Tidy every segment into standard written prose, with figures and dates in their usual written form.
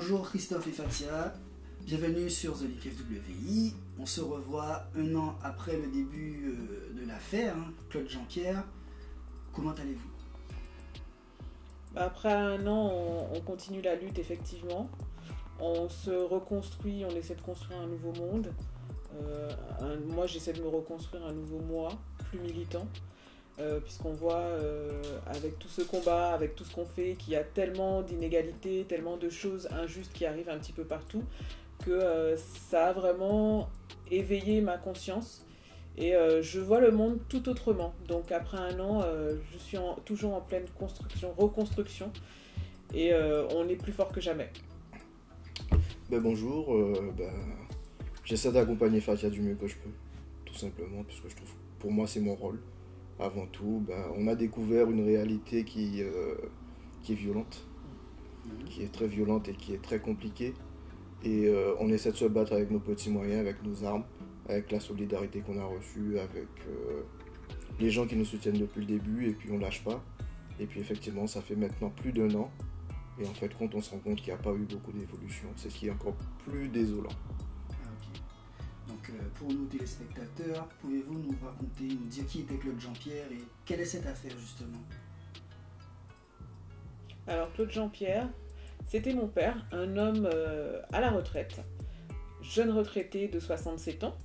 Bonjour Christophe et Fatia, bienvenue sur The Leak FWI. On se revoit un an après le début de l'affaire, Claude Jean-Pierre. Comment allez-vous? Après un an, on continue la lutte effectivement. On se reconstruit, on essaie de construire un nouveau monde. Moi j'essaie de me reconstruire un nouveau moi, plus militant. Puisqu'on voit avec tout ce combat, avec tout ce qu'on fait, qu'il y a tellement d'inégalités, tellement de choses injustes qui arrivent un petit peu partout, que ça a vraiment éveillé ma conscience. Et je vois le monde tout autrement. Donc après un an, je suis toujours en pleine reconstruction. Et on est plus fort que jamais. Bonjour, j'essaie d'accompagner Fatia du mieux que je peux, tout simplement, parce que je trouve, pour moi c'est mon rôle. Avant tout, on a découvert une réalité qui est violente, qui est très violente et qui est très compliquée. Et on essaie de se battre avec nos petits moyens, avec nos armes, avec la solidarité qu'on a reçue, avec les gens qui nous soutiennent depuis le début, et puis on lâche pas. Et puis effectivement, ça fait maintenant plus d'1 an. Et en fait, quand on se rend compte qu'il n'y a pas eu beaucoup d'évolution, c'est ce qui est encore plus désolant. Donc pour nos téléspectateurs, pouvez-vous nous raconter, nous dire qui était Claude Jean-Pierre et quelle est cette affaire justement? Alors Claude Jean-Pierre, c'était mon père, un homme à la retraite, jeune retraité de 67 ans,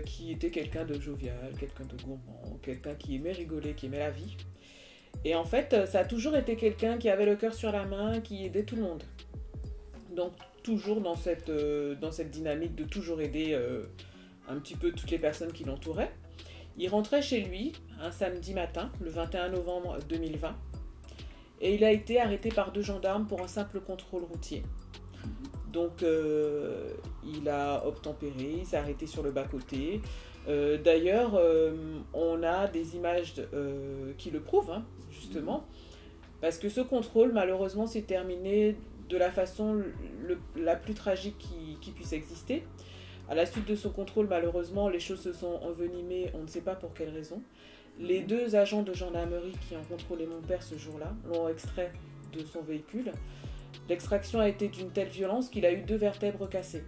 qui était quelqu'un de jovial, quelqu'un de gourmand, quelqu'un qui aimait rigoler, qui aimait la vie. Et en fait, ça a toujours été quelqu'un qui avait le cœur sur la main, qui aidait tout le monde. Donc toujours dans cette dynamique de toujours aider un petit peu toutes les personnes qui l'entouraient. Il rentrait chez lui un samedi matin, le 21 novembre 2020, et il a été arrêté par 2 gendarmes pour un simple contrôle routier. Donc il a obtempéré, il s'est arrêté sur le bas-côté. D'ailleurs, on a des images qui le prouvent, justement, parce que ce contrôle, malheureusement, s'est terminé de la façon la plus tragique qui puisse exister. À la suite de ce contrôle, malheureusement, les choses se sont envenimées, on ne sait pas pour quelle raison. Les 2 agents de gendarmerie qui ont contrôlé mon père ce jour-là l'ont extrait de son véhicule. L'extraction a été d'une telle violence qu'il a eu 2 vertèbres cassées.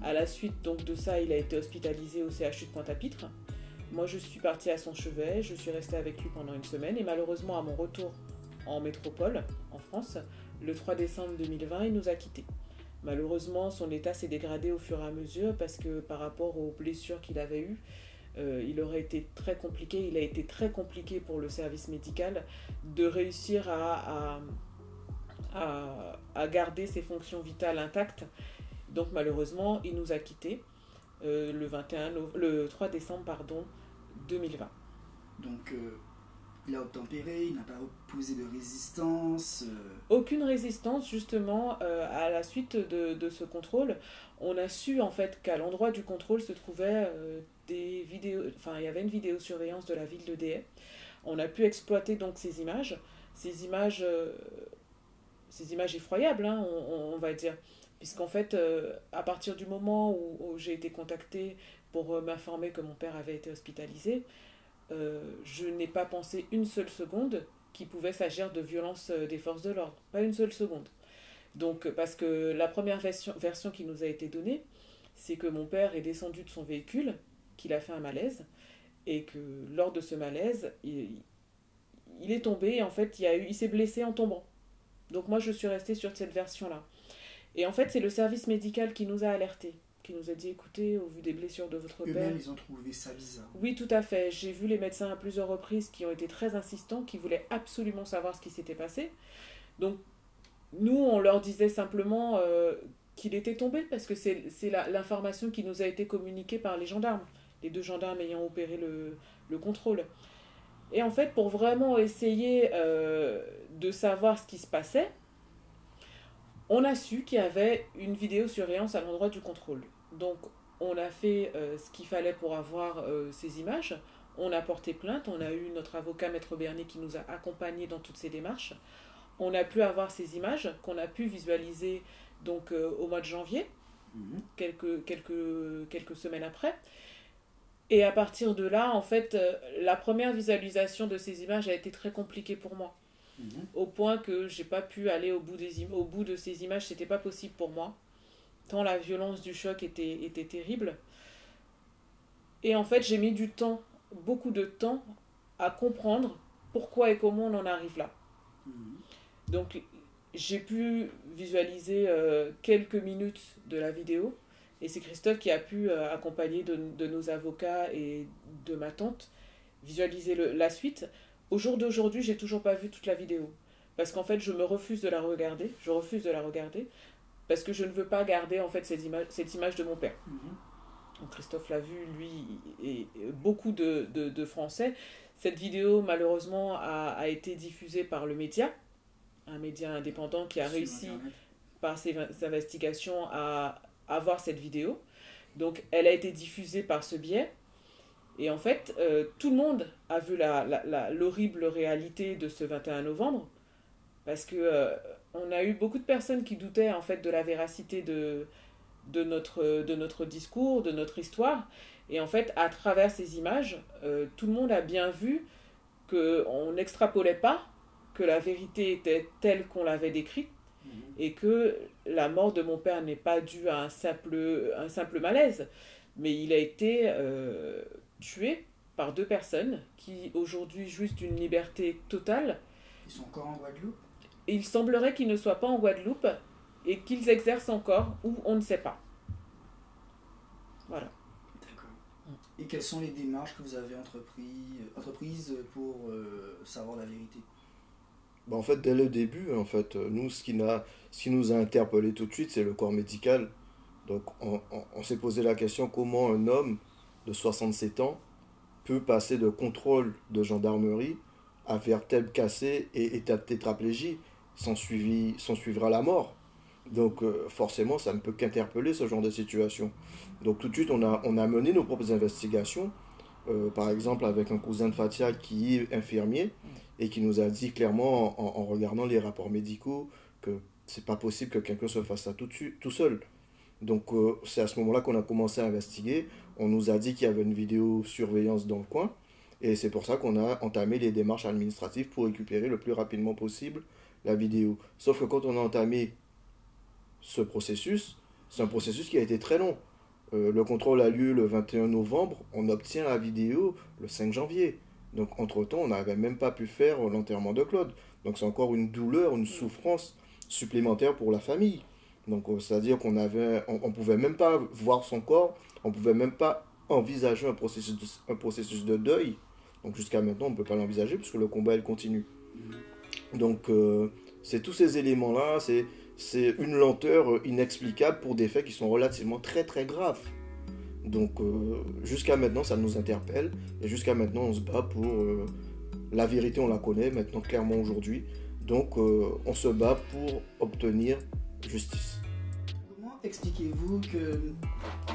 À la suite donc de ça, il a été hospitalisé au CHU de Pointe-à-Pitre. Moi, je suis partie à son chevet, je suis restée avec lui pendant 1 semaine et malheureusement, à mon retour en métropole, en France, le 3 décembre 2020, il nous a quittés. Malheureusement, son état s'est dégradé au fur et à mesure parce que par rapport aux blessures qu'il avait eues, il aurait été très compliqué, il a été très compliqué pour le service médical de réussir à garder ses fonctions vitales intactes. Donc malheureusement, il nous a quittés le 3 décembre 2020. Donc il a obtempéré, il n'a pas opposé de résistance. Aucune résistance, justement, à la suite de ce contrôle. On a su en fait qu'à l'endroit du contrôle se trouvaient des vidéos, il y avait une vidéosurveillance de la ville de Dieppe. On a pu exploiter donc ces images effroyables, on va dire. Puisqu'en fait, à partir du moment où j'ai été contactée pour m'informer que mon père avait été hospitalisé, je n'ai pas pensé une seule seconde qu'il pouvait s'agir de violence des forces de l'ordre. Pas une seule seconde. Donc, parce que la première version qui nous a été donnée, c'est que mon père est descendu de son véhicule, qu'il a fait un malaise, et que lors de ce malaise, il est tombé, et en fait, il s'est blessé en tombant. Donc moi, je suis restée sur cette version-là. Et en fait, c'est le service médical qui nous a alertés, qui nous a dit, écoutez, au vu des blessures de votre père... Eux-mêmes, ils ont trouvé ça bizarre. Oui, tout à fait. J'ai vu les médecins à plusieurs reprises qui ont été très insistants, qui voulaient absolument savoir ce qui s'était passé. Donc, nous, on leur disait simplement qu'il était tombé, parce que c'est l'information qui nous a été communiquée par les gendarmes, les 2 gendarmes ayant opéré le contrôle. Et en fait, pour vraiment essayer de savoir ce qui se passait, on a su qu'il y avait une vidéosurveillance à l'endroit du contrôle. Donc, on a fait ce qu'il fallait pour avoir ces images. On a porté plainte. On a eu notre avocat, Maître Bernier, qui nous a accompagnés dans toutes ces démarches. On a pu avoir ces images qu'on a pu visualiser donc, au mois de janvier, quelques semaines après. Et à partir de là, en fait, la première visualisation de ces images a été très compliquée pour moi. au point que j'ai pas pu aller au bout de ces images. C'était pas possible pour moi, tant la violence du choc était terrible. Et en fait, j'ai mis du temps, beaucoup de temps, à comprendre pourquoi et comment on en arrive là. Donc, j'ai pu visualiser quelques minutes de la vidéo, et c'est Christophe qui a pu, accompagné de nos avocats et de ma tante, visualiser la suite. Au jour d'aujourd'hui, j'ai toujours pas vu toute la vidéo, parce qu'en fait, je refuse de la regarder, parce que je ne veux pas garder en fait cette image de mon père. Donc Christophe l'a vu, lui, et beaucoup de Français. Cette vidéo, malheureusement, a été diffusée par le média, un média indépendant qui a réussi, par ses investigations, à avoir cette vidéo. Donc, elle a été diffusée par ce biais. Et en fait, tout le monde a vu l'horrible réalité de ce 21 novembre, parce que on a eu beaucoup de personnes qui doutaient en fait de la véracité de notre discours, de notre histoire. Et en fait, à travers ces images, tout le monde a bien vu qu'on n'extrapolait pas, que la vérité était telle qu'on l'avait décrite, et que la mort de mon père n'est pas due à un simple malaise, mais il a été tué par 2 personnes qui aujourd'hui jouissent d'une liberté totale. Ils sont encore en Guadeloupe? Et il semblerait qu'ils ne soient pas en Guadeloupe et qu'ils exercent encore où on ne sait pas. Voilà. D'accord. Et quelles sont les démarches que vous avez entreprises pour savoir la vérité? En fait, dès le début, en fait, nous, ce qui nous a interpellé tout de suite, c'est le corps médical. Donc, on s'est posé la question comment un homme de 67 ans peut passer de contrôle de gendarmerie à vertèbre cassée et état de tétraplégie, suivra la mort. Donc, forcément, ça ne peut qu'interpeller ce genre de situation. Donc, tout de suite, on a mené nos propres investigations. Par exemple, avec un cousin de Fatia qui est infirmier et qui nous a dit clairement, en regardant les rapports médicaux, que c'est pas possible que quelqu'un se fasse ça tout seul. Donc, c'est à ce moment-là qu'on a commencé à investiguer. On nous a dit qu'il y avait une vidéosurveillance dans le coin. Et c'est pour ça qu'on a entamé les démarches administratives pour récupérer le plus rapidement possible la vidéo. Sauf que quand on a entamé ce processus, c'est un processus qui a été très long. Le contrôle a lieu le 21 novembre, on obtient la vidéo le 5 janvier. Donc entre-temps, on n'avait même pas pu faire l'enterrement de Claude. Donc c'est encore une douleur, une souffrance supplémentaire pour la famille. Donc c'est-à-dire qu'on pouvait même pas voir son corps, on pouvait même pas envisager un processus de deuil. Donc jusqu'à maintenant, on ne peut pas l'envisager puisque le combat, il continue. Donc c'est tous ces éléments-là, c'est une lenteur inexplicable pour des faits qui sont relativement très très graves. Donc jusqu'à maintenant ça nous interpelle et jusqu'à maintenant on se bat pour la vérité, on la connaît maintenant clairement aujourd'hui. Donc on se bat pour obtenir justice. Comment expliquez-vous que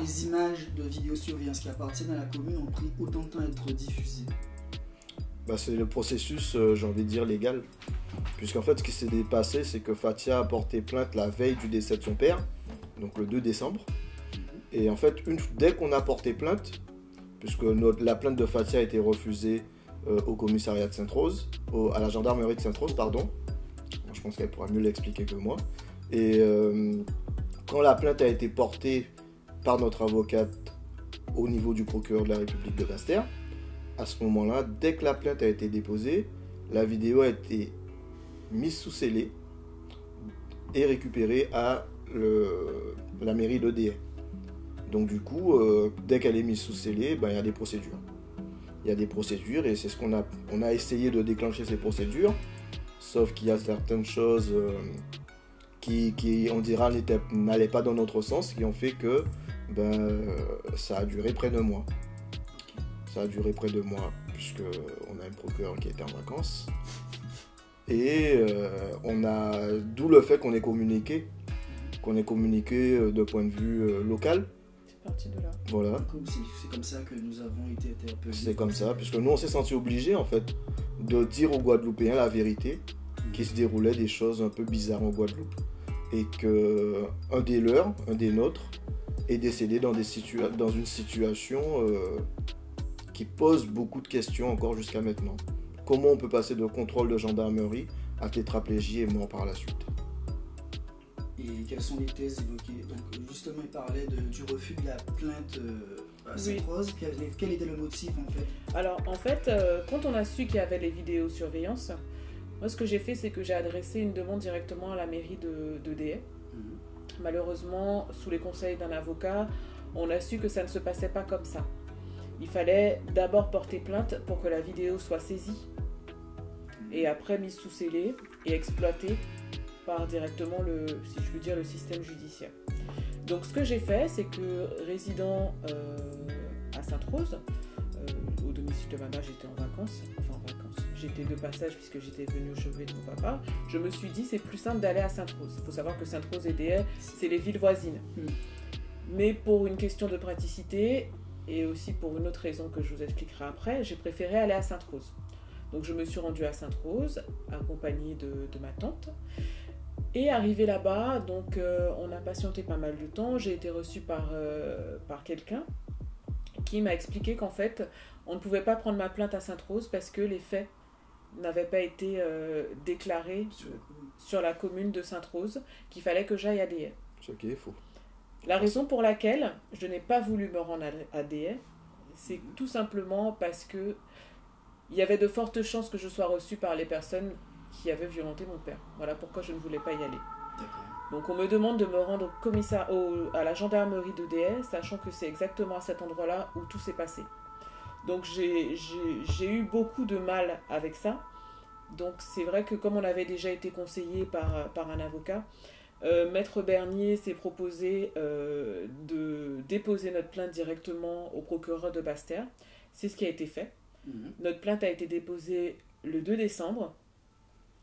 les images de vidéosurveillance qui appartiennent à la commune ont pris autant de temps à être diffusées? C'est le processus, j'ai envie de dire, légal. Puisqu'en fait, ce qui s'est passé, c'est que Fatia a porté plainte la veille du décès de son père, donc le 2 décembre. Et en fait, dès qu'on a porté plainte, puisque la plainte de Fatia a été refusée au commissariat de Sainte-Rose, à la gendarmerie de Sainte-Rose, pardon. Je pense qu'elle pourra mieux l'expliquer que moi. Et quand la plainte a été portée par notre avocate au niveau du procureur de la République de Basse-Terre, à ce moment-là, dès que la plainte a été déposée, la vidéo a été mise sous scellé et récupérée à la mairie de Déhay. Donc du coup, dès qu'elle est mise sous scellé, il y a des procédures. Il y a des procédures et c'est ce qu'on a essayé de déclencher ces procédures, sauf qu'il y a certaines choses qui on dira, n'allaient pas dans notre sens, qui ont fait que ça a duré près de mois. Ça a duré près de mois, puisqu'on a un procureur qui était en vacances. Et d'où le fait qu'on ait communiqué de point de vue local. C'est parti de là. Voilà. C'est comme ça que nous avons été interpellés. C'est comme ça, puisque nous on s'est sentis obligés en fait de dire aux Guadeloupéens la vérité, qu'il se déroulait des choses un peu bizarres en Guadeloupe. Et qu'un des nôtres, est décédé dans une situation qui pose beaucoup de questions encore jusqu'à maintenant. Comment on peut passer de contrôle de gendarmerie à tétraplégie et mort par la suite. Et quelles sont les thèses évoquées? Donc justement, il parlait du refus de la plainte à Sainte-Rose. Quel était le motif en fait? Alors en fait, quand on a su qu'il y avait les vidéosurveillances, moi ce que j'ai fait, c'est que j'ai adressé une demande directement à la mairie de Dayay. Malheureusement, sous les conseils d'un avocat, on a su que ça ne se passait pas comme ça. Il fallait d'abord porter plainte pour que la vidéo soit saisie et après mise sous scellé et exploitée par directement si je puis dire, le système judiciaire. Donc ce que j'ai fait, c'est que résident à Sainte-Rose, au domicile de ma mère, j'étais en vacances, j'étais de passage puisque j'étais venue au chevet de mon papa, je me suis dit c'est plus simple d'aller à Sainte-Rose. Il faut savoir que Sainte-Rose et Dayay, c'est les villes voisines. Mais pour une question de praticité et aussi pour une autre raison que je vous expliquerai après, j'ai préféré aller à Sainte-Rose. Donc je me suis rendue à Sainte-Rose, accompagnée de ma tante. Et arrivée là-bas, donc on a patienté pas mal de temps. J'ai été reçue par quelqu'un qui m'a expliqué qu'en fait, on ne pouvait pas prendre ma plainte à Sainte-Rose parce que les faits n'avaient pas été déclarés sur la commune de Sainte-Rose, qu'il fallait que j'aille à Dayay. Ce qui est faux. La raison pour laquelle je n'ai pas voulu me rendre à Dayay, c'est tout simplement parce que il y avait de fortes chances que je sois reçue par les personnes qui avaient violenté mon père. Voilà pourquoi je ne voulais pas y aller. Donc on me demande de me rendre à la gendarmerie de Dayay, sachant que c'est exactement à cet endroit-là où tout s'est passé. Donc j'ai eu beaucoup de mal avec ça. Donc c'est vrai que comme on avait déjà été conseillé par un avocat, Maître Bernier s'est proposé de déposer notre plainte directement au procureur de Basse-Terre. C'est ce qui a été fait. Notre plainte a été déposée le 2 décembre,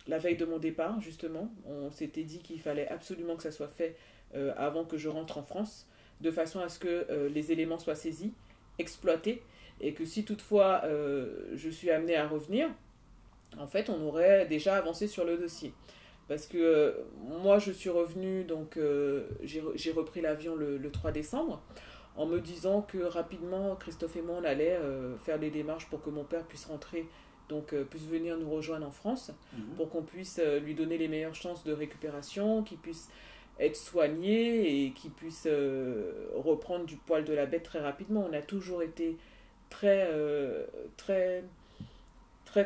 la veille de mon départ, justement. On s'était dit qu'il fallait absolument que ça soit fait avant que je rentre en France, de façon à ce que les éléments soient saisis, exploités, et que si toutefois je suis amenée à revenir, en fait, on aurait déjà avancé sur le dossier. Parce que moi, je suis revenue, donc j'ai repris l'avion le 3 décembre, en me disant que rapidement, Christophe et moi, on allait faire les démarches pour que mon père puisse rentrer, donc puisse venir nous rejoindre en France, pour qu'on puisse lui donner les meilleures chances de récupération, qu'il puisse être soigné et qu'il puisse reprendre du poil de la bête très rapidement. On a toujours été très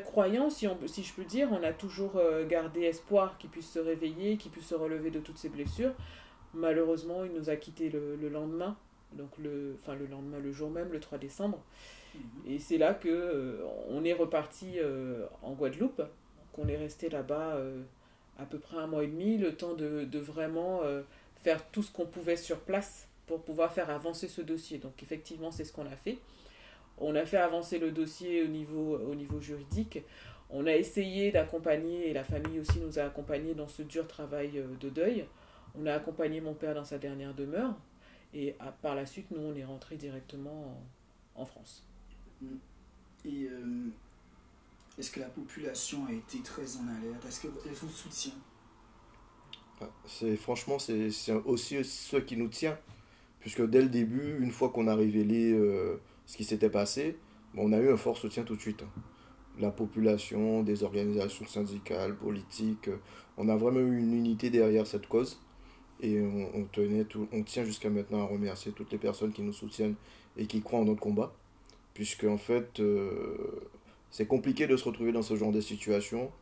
croyants, si je peux dire. On a toujours gardé espoir qu'il puisse se réveiller, qu'il puisse se relever de toutes ses blessures. Malheureusement, il nous a quittés le lendemain. Donc le jour même, le 3 décembre. Et c'est là qu'on est reparti en Guadeloupe. Donc on est resté là-bas à peu près 1 mois et demi, le temps de vraiment faire tout ce qu'on pouvait sur place pour pouvoir faire avancer ce dossier. Donc effectivement, c'est ce qu'on a fait. On a fait avancer le dossier au niveau juridique. On a essayé d'accompagner, et la famille aussi nous a accompagnés dans ce dur travail de deuil. On a accompagné mon père dans sa dernière demeure. Et par la suite, nous, on est rentrés directement en France. Et est-ce que la population a été très en alerte? Est-ce qu'elle vous soutient? Franchement, c'est aussi ce qui nous tient. Puisque dès le début, une fois qu'on a révélé ce qui s'était passé, on a eu un fort soutien tout de suite. La population, des organisations syndicales, politiques, on a vraiment eu une unité derrière cette cause. Et on tient jusqu'à maintenant à remercier toutes les personnes qui nous soutiennent et qui croient en notre combat. Puisque en fait, c'est compliqué de se retrouver dans ce genre de situation.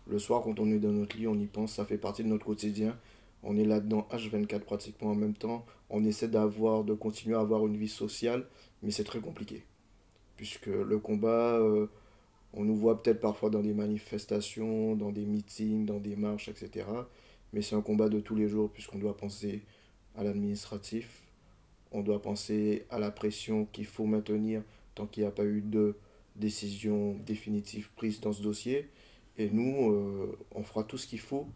Le soir, quand on est dans notre lit, on y pense, ça fait partie de notre quotidien. On est là-dedans H24 pratiquement en même temps. On essaie de continuer à avoir une vie sociale, mais c'est très compliqué. Puisque le combat, on nous voit peut-être parfois dans des manifestations, dans des meetings, dans des marches, etc. Mais c'est un combat de tous les jours, puisqu'on doit penser à l'administratif, on doit penser à la pression qu'il faut maintenir tant qu'il n'y a pas eu de décision définitive prise dans ce dossier. Et nous, on fera tout ce qu'il faut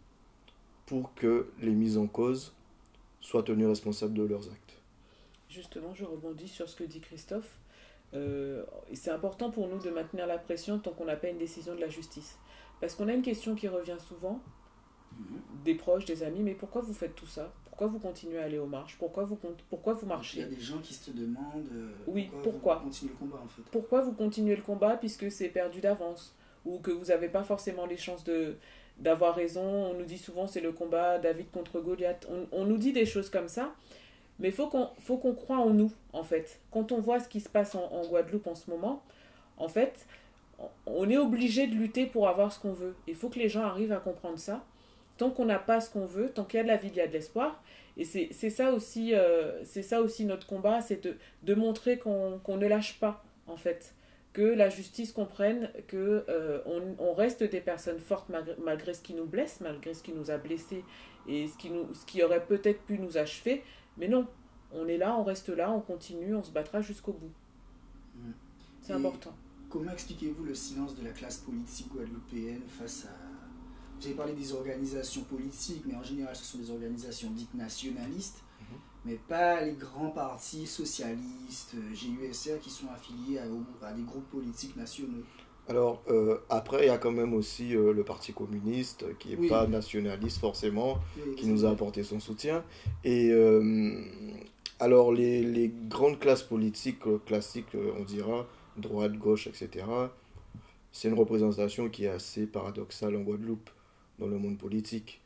pour que les mises en cause soient tenues responsables de leurs actes. Justement, je rebondis sur ce que dit Christophe. C'est important pour nous de maintenir la pression tant qu'on n'a pas une décision de la justice. Parce qu'on a une question qui revient souvent, des proches, des amis, mais pourquoi vous faites tout ça? Pourquoi vous continuez à aller aux marches? Pourquoi vous marchez? Il y a des gens qui se demandent pourquoi vous continuez le combat en fait. Pourquoi vous continuez le combat puisque c'est perdu d'avance ou que vous n'avez pas forcément les chances d'avoir raison. On nous dit souvent c'est le combat David contre Goliath. On nous dit des choses comme ça. Mais faut qu'on croie en nous, en fait. Quand on voit ce qui se passe en Guadeloupe en ce moment, en fait, on est obligé de lutter pour avoir ce qu'on veut. Il faut que les gens arrivent à comprendre ça. Tant qu'on n'a pas ce qu'on veut, tant qu'il y a de la vie, il y a de l'espoir. Et c'est ça aussi notre combat, c'est de montrer qu'on ne lâche pas, en fait. Que la justice comprenne que on reste des personnes fortes malgré ce qui nous blesse, malgré ce qui nous a blessés et ce qui aurait peut-être pu nous achever. Mais non, on est là, on reste là, on continue, on se battra jusqu'au bout. C'est important. Comment expliquez-vous le silence de la classe politique guadeloupéenne face à... Vous avez parlé des organisations politiques, mais en général ce sont des organisations dites nationalistes, mais pas les grands partis socialistes, GUSR, qui sont affiliés à des groupes politiques nationaux. Alors, après, il y a quand même aussi le Parti communiste, qui n'est pas nationaliste forcément, qui nous a apporté son soutien. Et alors, les grandes classes politiques classiques, on dira, droite, gauche, etc., c'est une représentation qui est assez paradoxale en Guadeloupe, dans le monde politique.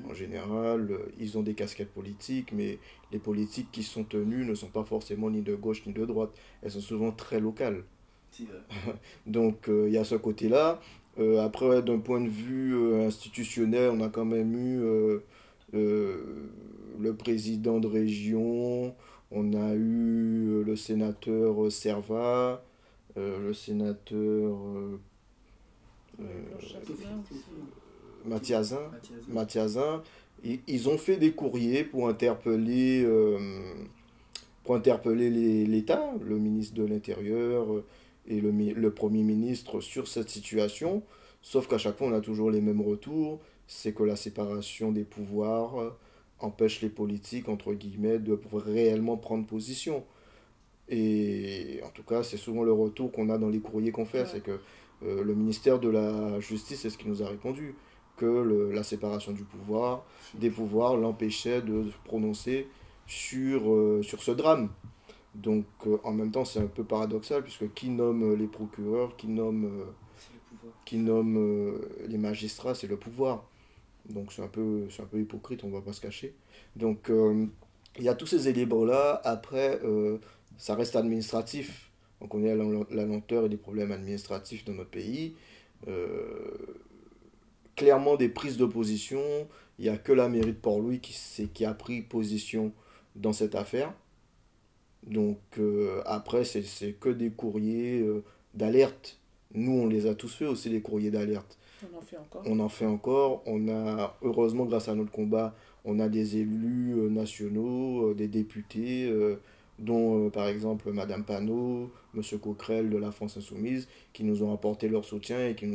En général, ils ont des casquettes politiques, mais les politiques qui sont tenues ne sont pas forcément ni de gauche ni de droite. Elles sont souvent très locales. Donc, il y a ce côté-là. Après, d'un point de vue institutionnel, on a quand même eu le président de région, on a eu le sénateur Servat, le sénateur Mathiazin. Ils ont fait des courriers pour interpeller l'État, le ministre de l'Intérieur et le Premier ministre sur cette situation, sauf qu'à chaque fois on a toujours les mêmes retours, c'est que la séparation des pouvoirs empêche les politiques, entre guillemets, de réellement prendre position. Et en tout cas, c'est souvent le retour qu'on a dans les courriers qu'on fait, c'est que le ministère de la Justice, c'est ce qui nous a répondu, que la séparation des pouvoirs l'empêchait de se prononcer sur ce drame. Donc en même temps c'est un peu paradoxal, puisque qui nomme les procureurs, qui nomme les magistrats, c'est le pouvoir. Donc c'est un peu hypocrite, on ne va pas se cacher. Donc il y a tous ces éléments-là. Après, ça reste administratif. On connaît la lenteur et les problèmes administratifs dans notre pays. Clairement, des prises de position, il n'y a que la mairie de Port-Louis qui a pris position dans cette affaire. Donc après, c'est que des courriers d'alerte. Nous, on les a tous fait aussi, les courriers d'alerte. On en fait encore. On en fait encore. On a, heureusement, grâce à notre combat, on a des élus nationaux, des députés, dont par exemple Madame Panot, Monsieur Coquerel de la France Insoumise, qui nous ont apporté leur soutien et qui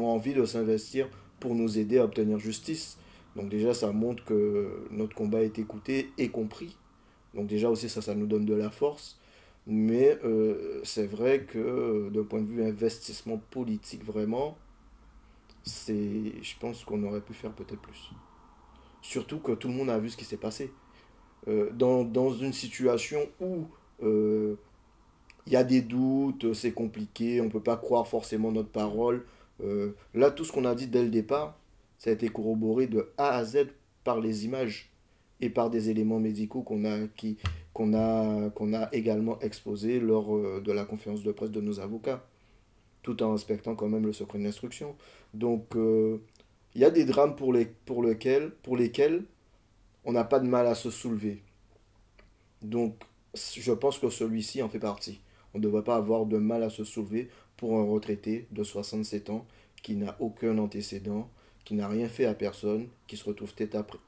ont envie de s'investir pour nous aider à obtenir justice. Donc déjà, ça montre que notre combat est écouté et compris. Donc déjà aussi, ça nous donne de la force. Mais c'est vrai que d'un point de vue investissement politique, vraiment, je pense qu'on aurait pu faire peut-être plus. Surtout que tout le monde a vu ce qui s'est passé. Dans une situation où il y a des doutes, c'est compliqué, on ne peut pas croire forcément notre parole. Là, tout ce qu'on a dit dès le départ, ça a été corroboré de A à Z par les images et par des éléments médicaux qu'on a également exposés lors de la conférence de presse de nos avocats, tout en respectant quand même le secret de l'instruction. Donc, il y a des drames pour lesquels on n'a pas de mal à se soulever. Donc, je pense que celui-ci en fait partie. On ne devrait pas avoir de mal à se soulever pour un retraité de 67 ans qui n'a aucun antécédent, qui n'a rien fait à personne, qui se retrouve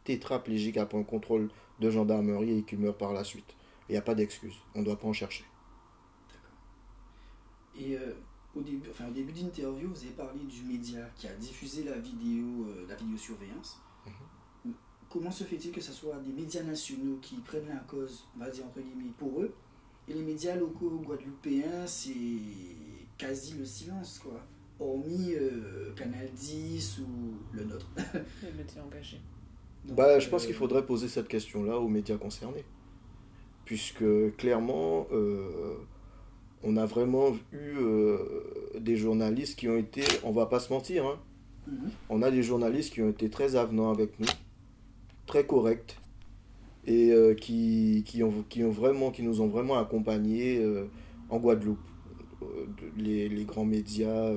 tétraplégique après un contrôle de gendarmerie et qui meurt par la suite. Il n'y a pas d'excuse. On ne doit pas en chercher. D'accord. Et au début d'interview, vous avez parlé du média qui a diffusé la vidéosurveillance. Comment se fait-il que ce soit des médias nationaux qui prennent la cause, on va dire entre guillemets, pour eux, et les médias locaux guadeloupéens, c'est quasi le silence, quoi. Hormis Canal 10 ou le nôtre. Les médias engagés. Donc, je pense qu'il faudrait poser cette question-là aux médias concernés. Puisque clairement, on a vraiment eu des journalistes qui ont été, on va pas se mentir, hein, on a des journalistes qui ont été très avenants avec nous, très corrects, et qui nous ont vraiment accompagnés en Guadeloupe. Les grands médias,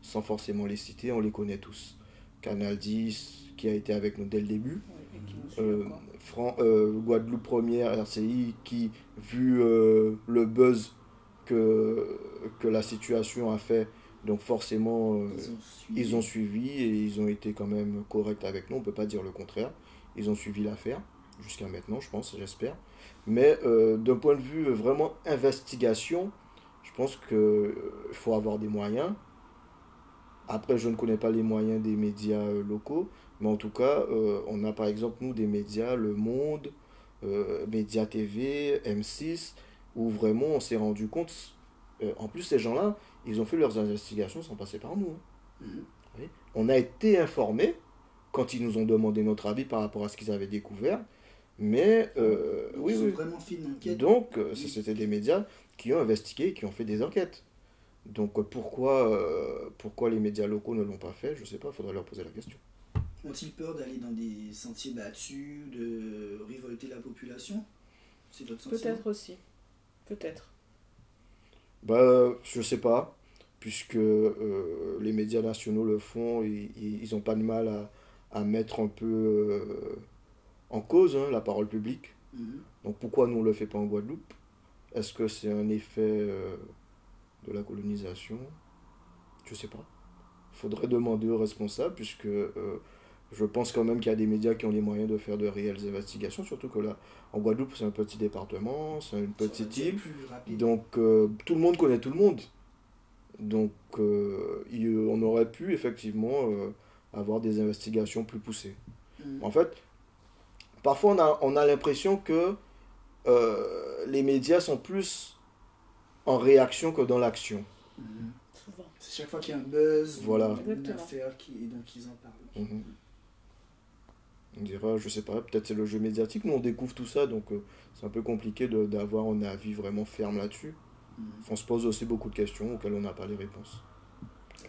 sans forcément les citer, on les connaît tous. Canal 10, qui a été avec nous dès le début. Ouais, et qui nous suivent encore. Guadeloupe Première, RCI, qui, vu le buzz que la situation a fait, donc forcément, ils ont suivi et ils ont été quand même corrects avec nous, on ne peut pas dire le contraire. Ils ont suivi l'affaire, jusqu'à maintenant, je pense, j'espère. Mais d'un point de vue vraiment investigation, je pense qu'il faut avoir des moyens. Après, je ne connais pas les moyens des médias locaux, mais en tout cas, on a par exemple, nous, des médias, Le Monde, Média TV, M6, où vraiment on s'est rendu compte. En plus, ces gens-là, ils ont fait leurs investigations sans passer par nous. Hein. Oui. On a été informés quand ils nous ont demandé notre avis par rapport à ce qu'ils avaient découvert, mais ils ont vraiment fait une enquête. Donc, c'était des médias qui ont investigué, qui ont fait des enquêtes. Donc pourquoi les médias locaux ne l'ont pas fait, je ne sais pas, il faudrait leur poser la question. Ont-ils peur d'aller dans des sentiers battus, de révolter la population? C'est votre sentiment? Peut-être aussi. Peut-être. Je ne sais pas, puisque les médias nationaux le font, ils n'ont pas de mal à mettre un peu en cause la parole publique. Donc pourquoi nous on ne le fait pas en Guadeloupe? Est-ce que c'est un effet de la colonisation? Je sais pas. Il faudrait demander aux responsables, puisque je pense quand même qu'il y a des médias qui ont les moyens de faire de réelles investigations, surtout que là, en Guadeloupe, c'est un petit département, c'est une petite île, donc tout le monde connaît tout le monde. Donc on aurait pu effectivement avoir des investigations plus poussées. En fait, parfois on a l'impression que les médias sont plus en réaction que dans l'action. Souvent. C'est chaque fois qu'il y a un buzz, voilà. Une affaire, et donc ils en parlent. On dira, je sais pas, peut-être c'est le jeu médiatique, nous on découvre tout ça, donc c'est un peu compliqué d'avoir un avis vraiment ferme là-dessus. On se pose aussi beaucoup de questions auxquelles on n'a pas les réponses.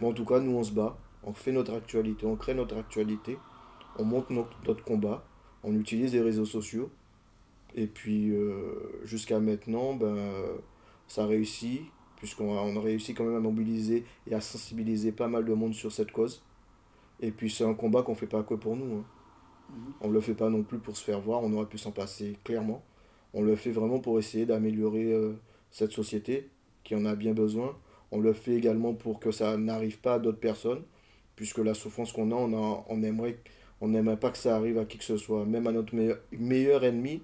Mais en tout cas, nous on se bat, on fait notre actualité, on crée notre actualité, on monte notre combat, on utilise les réseaux sociaux, et puis jusqu'à maintenant, ça réussit, puisqu'on a réussi quand même à mobiliser et à sensibiliser pas mal de monde sur cette cause. Et puis c'est un combat qu'on ne fait pas que pour nous. On ne le fait pas non plus pour se faire voir, on aurait pu s'en passer clairement. On le fait vraiment pour essayer d'améliorer cette société qui en a bien besoin. On le fait également pour que ça n'arrive pas à d'autres personnes, puisque la souffrance qu'on a, on n'aimerait pas que ça arrive à qui que ce soit. Même à notre meilleur ennemi,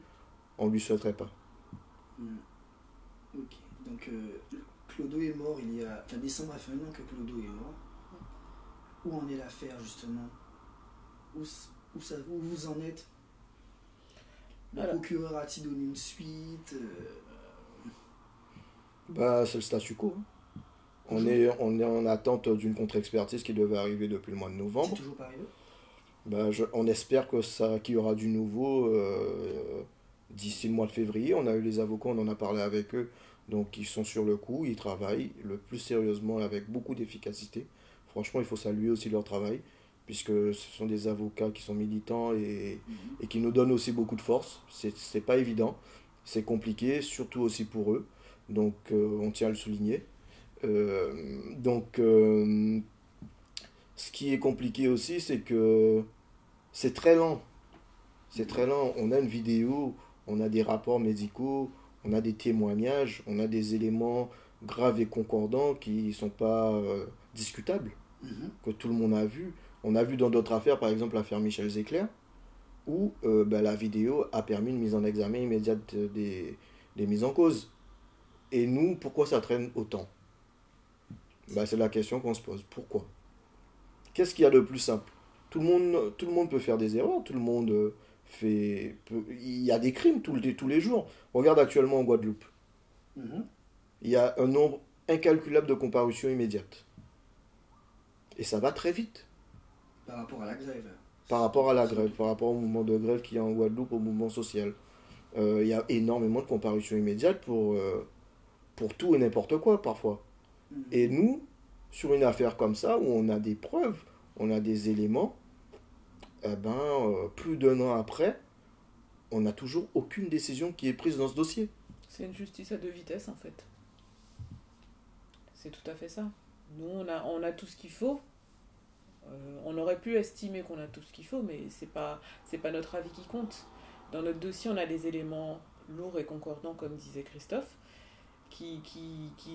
on ne lui souhaiterait pas. Ok, donc Clodo est mort il y a... Enfin, décembre a fait 1 an que Clodo est mort. Où en est l'affaire, justement? Où vous en êtes? Le procureur a-t-il donné une suite? C'est le statu quo. On est en attente d'une contre-expertise qui devait arriver depuis le mois de novembre. C'est toujours pas arrivé? On espère qu'il y aura du nouveau d'ici le mois de février. On a eu les avocats, on en a parlé avec eux. Donc ils sont sur le coup, ils travaillent le plus sérieusement avec beaucoup d'efficacité. Franchement, il faut saluer aussi leur travail, puisque ce sont des avocats qui sont militants et qui nous donnent aussi beaucoup de force. C'est pas évident, c'est compliqué, surtout aussi pour eux. Donc on tient à le souligner. Ce qui est compliqué aussi, c'est que c'est très lent. C'est très lent. On a une vidéo, on a des rapports médicaux, on a des témoignages, on a des éléments graves et concordants qui ne sont pas discutables, que tout le monde a vu. On a vu dans d'autres affaires, par exemple l'affaire Michel Zecler, où la vidéo a permis une mise en examen immédiate des mises en cause. Et nous, pourquoi ça traîne autant? C'est la question qu'on se pose. Pourquoi? Qu'est-ce qu'il y a de plus simple? Tout le monde peut faire des erreurs, tout le monde il y a des crimes tous les jours. Regarde actuellement en Guadeloupe. Il y a un nombre incalculable de comparutions immédiates. Et ça va très vite. Par rapport à la grève. Par rapport à la grève, par rapport au mouvement de grève qu'il y a en Guadeloupe, au mouvement social. Il y a énormément de comparutions immédiates pour pour tout et n'importe quoi parfois. Et nous, sur une affaire comme ça, où on a des preuves, on a des éléments, plus d'un an après, on n'a toujours aucune décision qui est prise dans ce dossier. C'est une justice à deux vitesses, en fait. C'est tout à fait ça. Nous, on a tout ce qu'il faut. On aurait pu estimer qu'on a tout ce qu'il faut, mais c'est pas notre avis qui compte. Dans notre dossier, on a des éléments lourds et concordants, comme disait Christophe, qui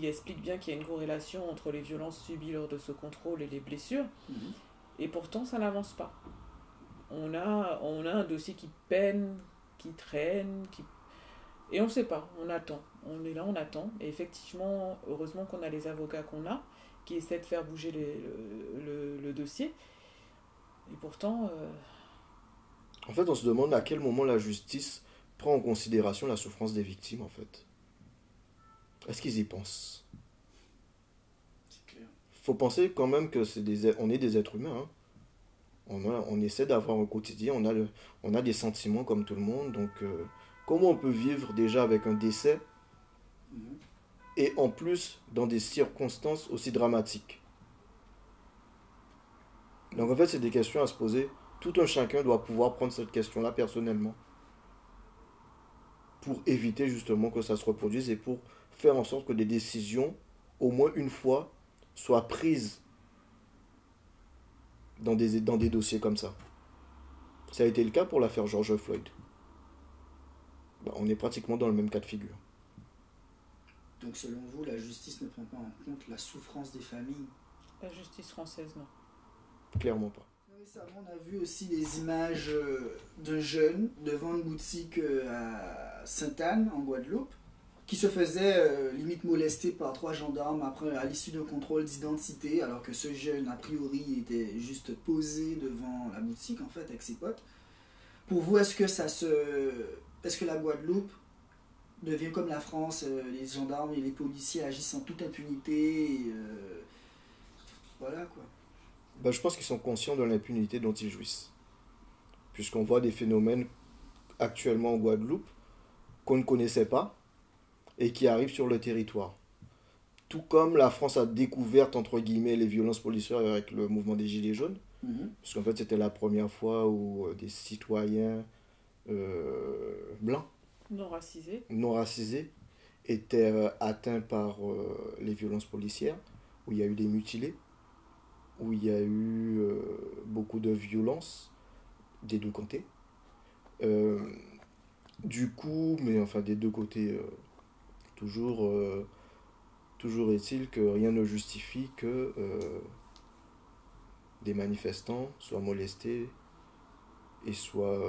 expliquent bien qu'il y a une corrélation entre les violences subies lors de ce contrôle et les blessures. Et pourtant, ça n'avance pas. On a un dossier qui peine, qui traîne, et on ne sait pas, on attend. On est là, on attend. Et effectivement, heureusement qu'on a les avocats qu'on a, qui essaient de faire bouger le dossier. Et pourtant... En fait, on se demande à quel moment la justice prend en considération la souffrance des victimes, en fait. Est-ce qu'ils y pensent? C'est clair. Faut penser quand même que on est des êtres humains, hein. On essaie d'avoir un quotidien, on a des sentiments comme tout le monde, donc comment on peut vivre déjà avec un décès et en plus dans des circonstances aussi dramatiques? Donc en fait, c'est des questions à se poser. Tout un chacun doit pouvoir prendre cette question-là personnellement pour éviter justement que ça se reproduise et pour faire en sorte que des décisions, au moins une fois, soient prises dans des dossiers comme ça. Ça a été le cas pour l'affaire George Floyd. On est pratiquement dans le même cas de figure. Donc selon vous, la justice ne prend pas en compte la souffrance des familles? La justice française, non. Clairement pas. Récemment, on a vu aussi des images d'un jeune devant une boutique à Sainte-Anne, en Guadeloupe, qui se faisait limite molester par 3 gendarmes à l'issue d'un contrôle d'identité, alors que ce jeune, a priori, était juste posé devant la boutique, en fait, avec ses potes. Pour vous, est-ce que la Guadeloupe devient comme la France, les gendarmes et les policiers agissent en toute impunité, voilà quoi. Je pense qu'ils sont conscients de l'impunité dont ils jouissent. Puisqu'on voit des phénomènes actuellement en Guadeloupe qu'on ne connaissait pas et qui arrivent sur le territoire. Tout comme la France a découvert, entre guillemets, les violences policières avec le mouvement des Gilets jaunes. Parce qu'en fait, c'était la première fois où des citoyens blancs, non racisés, étaient atteints par les violences policières, où il y a eu des mutilés, où il y a eu beaucoup de violence des deux côtés. Du coup, des deux côtés, toujours est-il que rien ne justifie que des manifestants soient molestés et soient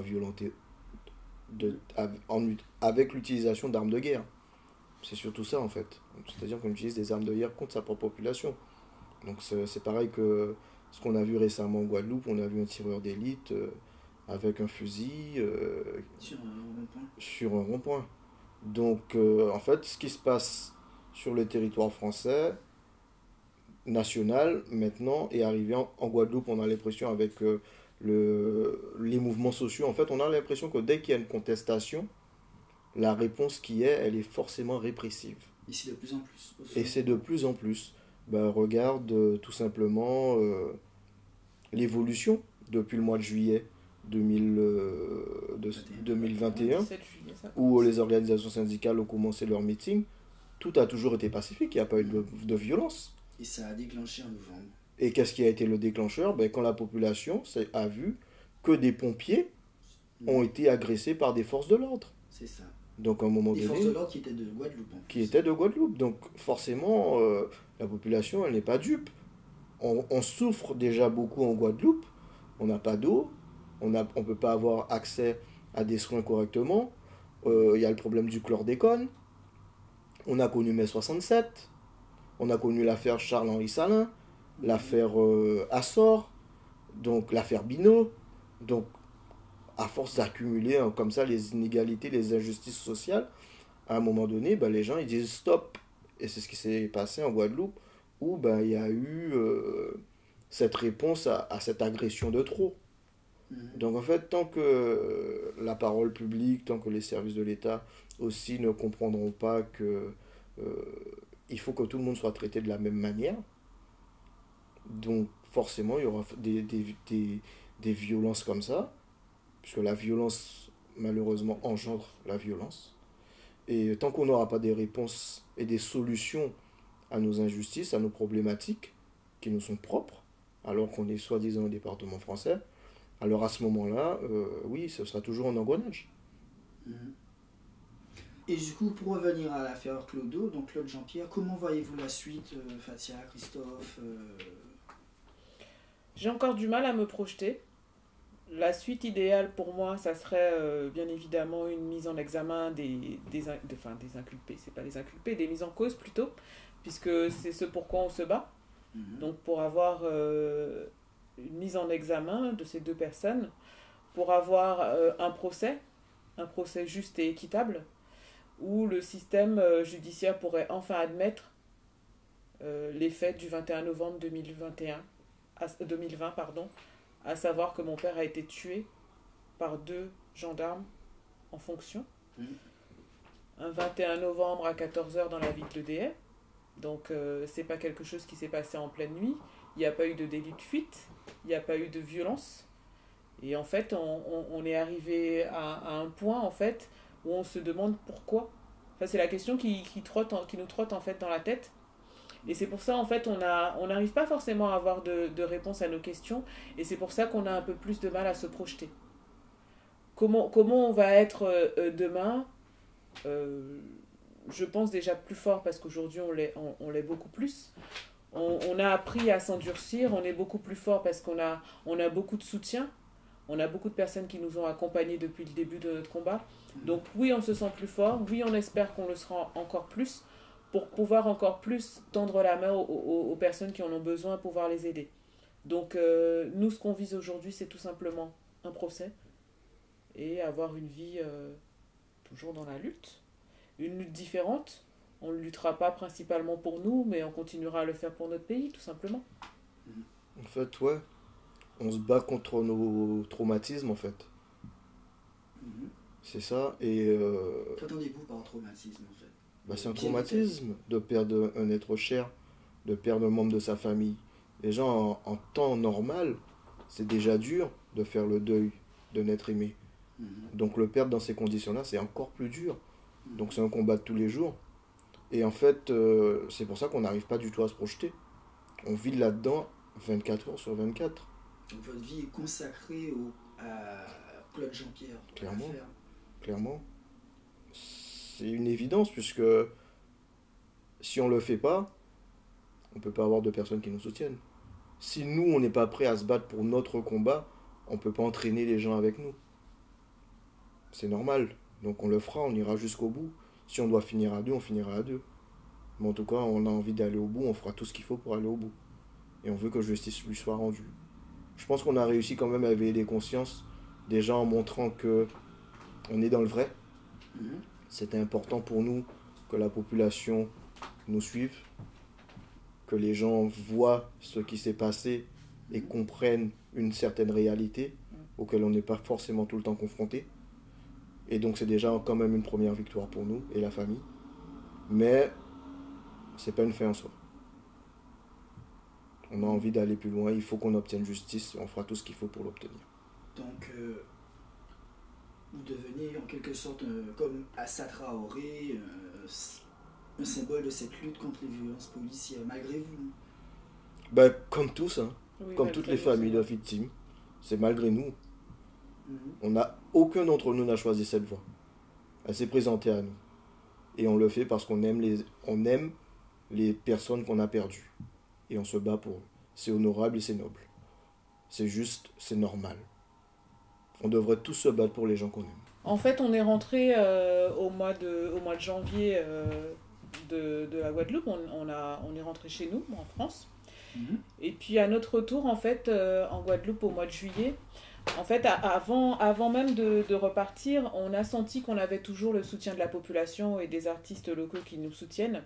violentés avec l'utilisation d'armes de guerre. C'est surtout ça en fait. C'est-à-dire qu'on utilise des armes de guerre contre sa propre population. Donc c'est pareil que ce qu'on a vu récemment en Guadeloupe, on a vu un tireur d'élite avec un fusil sur un rond-point. Donc en fait, ce qui se passe sur le territoire français, national maintenant, est arrivé en Guadeloupe. On a l'impression avec les mouvements sociaux, en fait, on a l'impression que dès qu'il y a une contestation, la réponse elle est forcément répressive. Et c'est de plus en plus. Et c'est de plus en plus. Regarde tout simplement l'évolution depuis le mois de juillet 2021, où les organisations syndicales ont commencé leur meeting. Tout a toujours été pacifique, il n'y a pas eu de violence. Et ça a déclenché en novembre. Et qu'est-ce qui a été le déclencheur? Quand la population a vu que des pompiers ont été agressés par des forces de l'ordre. C'est ça. Donc à un moment donné... Des forces de l'ordre qui étaient de Guadeloupe. Qui étaient de Guadeloupe. Donc forcément, la population, elle n'est pas dupe. On souffre déjà beaucoup en Guadeloupe. On n'a pas d'eau. On ne peut pas avoir accès à des soins correctement. Il y a le problème du chlordécone. On a connu mai 67. On a connu l'affaire Charles-Henri Salin. L'affaire Assor. Donc l'affaire Binot. Donc à force d'accumuler comme ça les inégalités, les injustices sociales, à un moment donné, les gens ils disent stop. Et c'est ce qui s'est passé en Guadeloupe, où il y a eu cette réponse à cette agression de trop. Donc en fait, tant que la parole publique, tant que les services de l'État aussi ne comprendront pas que il faut que tout le monde soit traité de la même manière. Donc forcément, il y aura des violences comme ça, puisque la violence, malheureusement, engendre la violence. Et tant qu'on n'aura pas des réponses et des solutions à nos injustices, à nos problématiques, qui nous sont propres, alors qu'on est soi-disant au département français, alors à ce moment-là, oui, ce sera toujours en engrenage. Et du coup, pour revenir à l'affaire Clodo, donc Claude Jean-Pierre, comment voyez-vous la suite, Fatia, Christophe J'ai encore du mal à me projeter. La suite idéale pour moi, ça serait bien évidemment une mise en examen des inculpés, c'est pas des inculpés, des mises en cause plutôt, puisque c'est ce pourquoi on se bat. Donc pour avoir une mise en examen de ces deux personnes, pour avoir un procès juste et équitable, où le système judiciaire pourrait enfin admettre les faits du 21 novembre 2020, à savoir que mon père a été tué par 2 gendarmes en fonction. Un 21 novembre à 14h dans la ville de Déhay. Donc c'est pas quelque chose qui s'est passé en pleine nuit. Il n'y a pas eu de délit de fuite, il n'y a pas eu de violence. Et en fait, on est arrivé à un point en fait où on se demande pourquoi. Enfin, c'est la question qui nous trotte en fait dans la tête. Et c'est pour ça, en fait, on n'arrive pas forcément à avoir de réponse à nos questions. Et c'est pour ça qu'on a un peu plus de mal à se projeter. Comment on va être demain je pense déjà plus fort parce qu'aujourd'hui, on l'est beaucoup plus. On a appris à s'endurcir. On est beaucoup plus fort parce qu'on a beaucoup de soutien. On a beaucoup de personnes qui nous ont accompagnés depuis le début de notre combat. Donc oui, on se sent plus fort. Oui, on espère qu'on le sera encore plus, pour pouvoir encore plus tendre la main aux personnes qui en ont besoin, pouvoir les aider. Donc nous, ce qu'on vise aujourd'hui, c'est tout simplement un procès et avoir une vie toujours dans la lutte. Une lutte différente. On ne luttera pas principalement pour nous, mais on continuera à le faire pour notre pays, tout simplement. En fait, ouais, on se bat contre nos traumatismes, en fait. C'est ça, et... Qu'entendez-vous par traumatisme, en fait? C'est un traumatisme de perdre un être cher, de perdre un membre de sa famille. Déjà, en temps normal, c'est déjà dur de faire le deuil d'un être aimé. Donc le perdre dans ces conditions-là, c'est encore plus dur. Donc c'est un combat de tous les jours. Et en fait, c'est pour ça qu'on n'arrive pas du tout à se projeter. On vit là-dedans 24 heures sur 24. Donc votre vie est consacrée à Claude Jean-Pierre. Clairement. C'est une évidence, puisque si on ne le fait pas, on ne peut pas avoir de personnes qui nous soutiennent. Si nous, on n'est pas prêt à se battre pour notre combat, on ne peut pas entraîner les gens avec nous. C'est normal. Donc on le fera, on ira jusqu'au bout. Si on doit finir à 2, on finira à 2. Mais en tout cas, on a envie d'aller au bout, on fera tout ce qu'il faut pour aller au bout. Et on veut que justice lui soit rendue. Je pense qu'on a réussi quand même à éveiller les consciences, déjà en montrant que on est dans le vrai. C'était important pour nous que la population nous suive, que les gens voient ce qui s'est passé et comprennent une certaine réalité auquel on n'est pas forcément tout le temps confronté. Et donc c'est déjà quand même une première victoire pour nous et la famille. Mais c'est pas une fin en soi. On a envie d'aller plus loin, il faut qu'on obtienne justice et on fera tout ce qu'il faut pour l'obtenir. Donc vous devenez en quelque sorte comme Assa Traoré, un symbole de cette lutte contre les violences policières, malgré vous. Comme tous, hein. Oui, Comme toutes les familles de victimes, c'est malgré nous. Aucun d'entre nous n'a choisi cette voie. Elle s'est présentée à nous. Et on le fait parce qu'on aime les personnes qu'on a perdues. Et on se bat pour eux. C'est honorable et c'est noble. C'est juste, c'est normal. On devrait tous se battre pour les gens qu'on aime. En fait, on est rentré au mois de janvier de la Guadeloupe. On est rentré chez nous, en France. Et puis à notre retour, en fait, en Guadeloupe, au mois de juillet, en fait, avant même de repartir, on a senti qu'on avait toujours le soutien de la population et des artistes locaux qui nous soutiennent.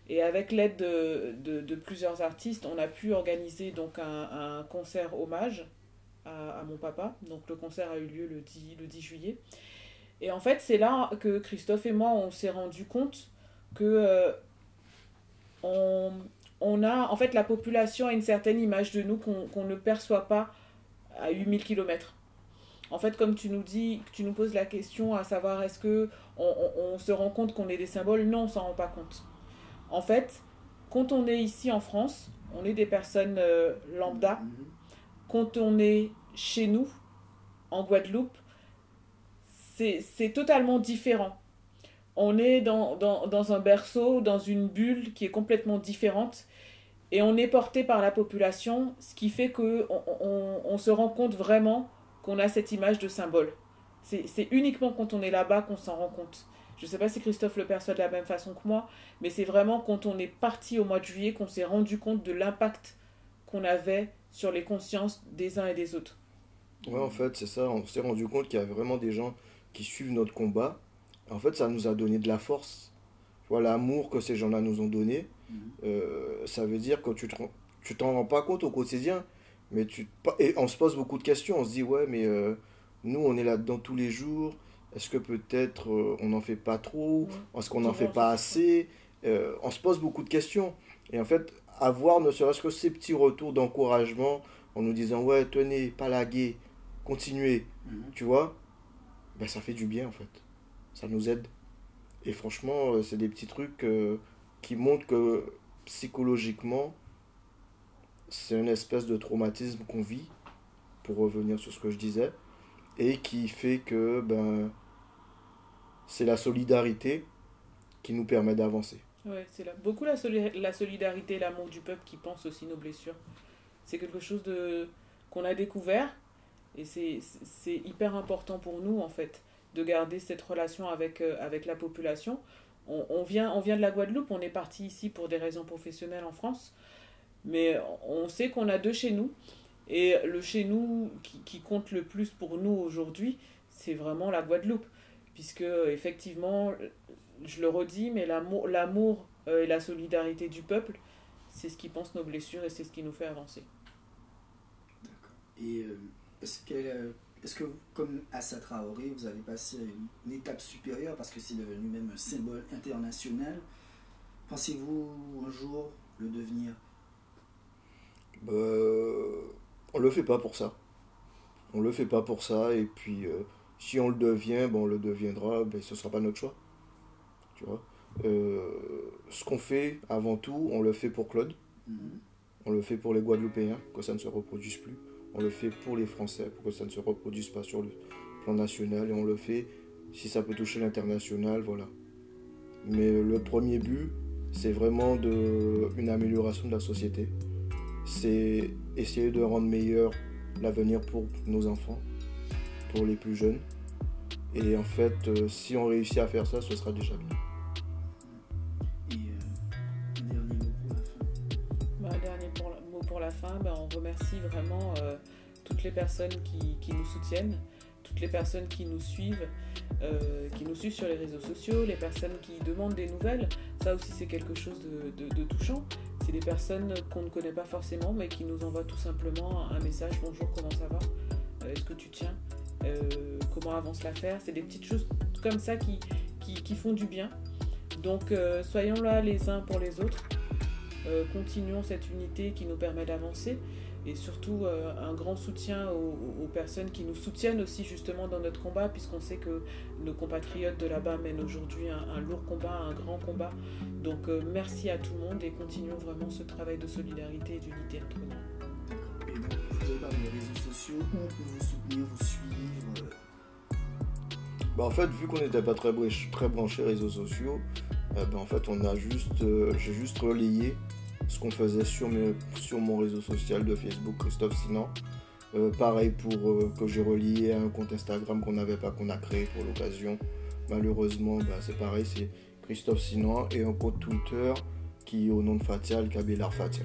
Et avec l'aide de plusieurs artistes, on a pu organiser donc un concert hommage à mon papa. Donc le concert a eu lieu le 10 juillet. Et en fait, c'est là que Christophe et moi, on s'est rendu compte que on a, en fait, la population a une certaine image de nous qu'on ne perçoit pas à 8000 km. En fait, comme tu nous poses la question à savoir est-ce que on se rend compte qu'on est des symboles? Non, on s'en rend pas compte. En fait, quand on est ici en France, on est des personnes lambda. Quand on est chez nous, en Guadeloupe, c'est totalement différent. On est dans un berceau, dans une bulle qui est complètement différente. Et on est porté par la population, ce qui fait qu'on se rend compte vraiment qu'on a cette image de symbole. C'est uniquement quand on est là-bas qu'on s'en rend compte. Je ne sais pas si Christophe le perçoit de la même façon que moi, mais c'est vraiment quand on est parti au mois de juillet qu'on s'est rendu compte de l'impact qu'on avait sur les consciences des uns et des autres. Ouais, en fait, c'est ça. On s'est rendu compte qu'il y avait vraiment des gens qui suivent notre combat. En fait, ça nous a donné de la force. Voilà, l'amour que ces gens-là nous ont donné. Ça veut dire que tu t'en rends pas compte au quotidien. Mais et on se pose beaucoup de questions. On se dit, ouais, mais nous, on est là-dedans tous les jours. Est-ce que peut-être on n'en fait pas trop? Est-ce qu'on n'en fait pas assez? On se pose beaucoup de questions. Et en fait, avoir ne serait-ce que ces petits retours d'encouragement en nous disant, ouais, tenez, pas laguer, continuez, tu vois, ben, ça fait du bien en fait. Ça nous aide. Et franchement, c'est des petits trucs qui montrent que psychologiquement, c'est une espèce de traumatisme qu'on vit, pour revenir sur ce que je disais, et qui fait que ben, c'est la solidarité qui nous permet d'avancer. Ouais, c'est là. Beaucoup la solidarité et l'amour du peuple qui pense aussi nos blessures. C'est quelque chose qu'on a découvert et c'est hyper important pour nous en fait de garder cette relation avec la population. On vient de la Guadeloupe, on est parti ici pour des raisons professionnelles en France, mais on sait qu'on a deux chez nous et le chez nous qui compte le plus pour nous aujourd'hui, c'est vraiment la Guadeloupe, puisque effectivement, je le redis, mais l'amour et la solidarité du peuple, c'est ce qui pense nos blessures et c'est ce qui nous fait avancer. D'accord. Et est-ce que, comme Assa Traoré, vous avez passé à une étape supérieure parce que c'est devenu même un symbole international? Pensez-vous un jour le devenir? On le fait pas pour ça. On le fait pas pour ça. Et puis, si on le devient, on le deviendra, ce sera pas notre choix. Tu vois, ce qu'on fait avant tout, on le fait pour Claude. On le fait pour les Guadeloupéens, que ça ne se reproduise plus. On le fait pour les Français, pour que ça ne se reproduise pas sur le plan national. Et on le fait, si ça peut toucher l'international, voilà. Mais le premier but, c'est vraiment une amélioration de la société. C'est essayer de rendre meilleur l'avenir pour nos enfants, pour les plus jeunes. Et en fait, si on réussit à faire ça, ce sera déjà bien. Pour la fin, on remercie vraiment toutes les personnes qui nous soutiennent, toutes les personnes qui nous suivent sur les réseaux sociaux, les personnes qui demandent des nouvelles. Ça aussi, c'est quelque chose de touchant. C'est des personnes qu'on ne connaît pas forcément, mais qui nous envoient tout simplement un message. Bonjour, comment ça va? Est-ce que tu tiens? Comment avance l'affaire? C'est des petites choses comme ça qui font du bien. Donc, soyons là les uns pour les autres. Continuons cette unité qui nous permet d'avancer et surtout un grand soutien aux personnes qui nous soutiennent aussi justement dans notre combat, puisqu'on sait que nos compatriotes de là-bas mènent aujourd'hui un lourd combat, un grand combat. Donc merci à tout le monde et continuons vraiment ce travail de solidarité et d'unité entre nous. Et donc, vous avez parlé des réseaux sociaux, où on peut vous soutenir, vous suivre? En fait, vu qu'on n'était pas très branchés réseaux sociaux, en fait, j'ai juste relayé ce qu'on faisait sur mon réseau social de Facebook, Christophe Sinan. Pareil pour que j'ai relié à un compte Instagram qu'on n'avait pas, qu'on a créé pour l'occasion. Malheureusement, c'est pareil, c'est Christophe Sinan et un compte Twitter qui est au nom de Fatia, Al-Kabelar Fatia.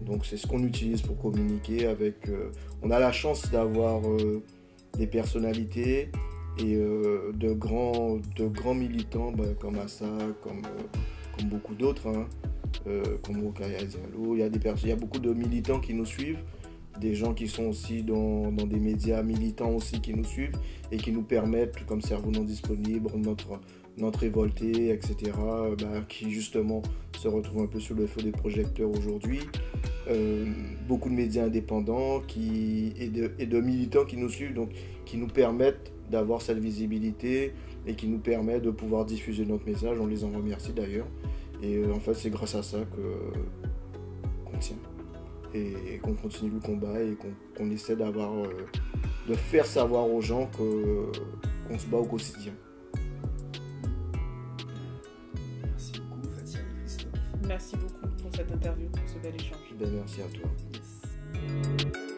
Donc c'est ce qu'on utilise pour communiquer avec... on a la chance d'avoir des personnalités et de grands militants comme Assa, comme beaucoup d'autres, comme Rokaya Diallo. Il y a beaucoup de militants qui nous suivent, des gens qui sont aussi dans des médias militants aussi qui nous suivent et qui nous permettent, comme Cerveau non disponible, Nantes Révoltée, etc., qui justement se retrouvent un peu sur le feu des projecteurs aujourd'hui. Beaucoup de médias indépendants et de militants qui nous suivent, donc qui nous permettent d'avoir cette visibilité et qui nous permettent de pouvoir diffuser notre message. On les en remercie d'ailleurs. Et en fait, c'est grâce à ça qu'on tient et qu'on continue le combat et qu'on essaie de faire savoir aux gens qu'on se bat au quotidien. Merci beaucoup, Fatia et Christophe. Merci beaucoup pour cette interview, pour ce bel échange. Merci à toi. Yes.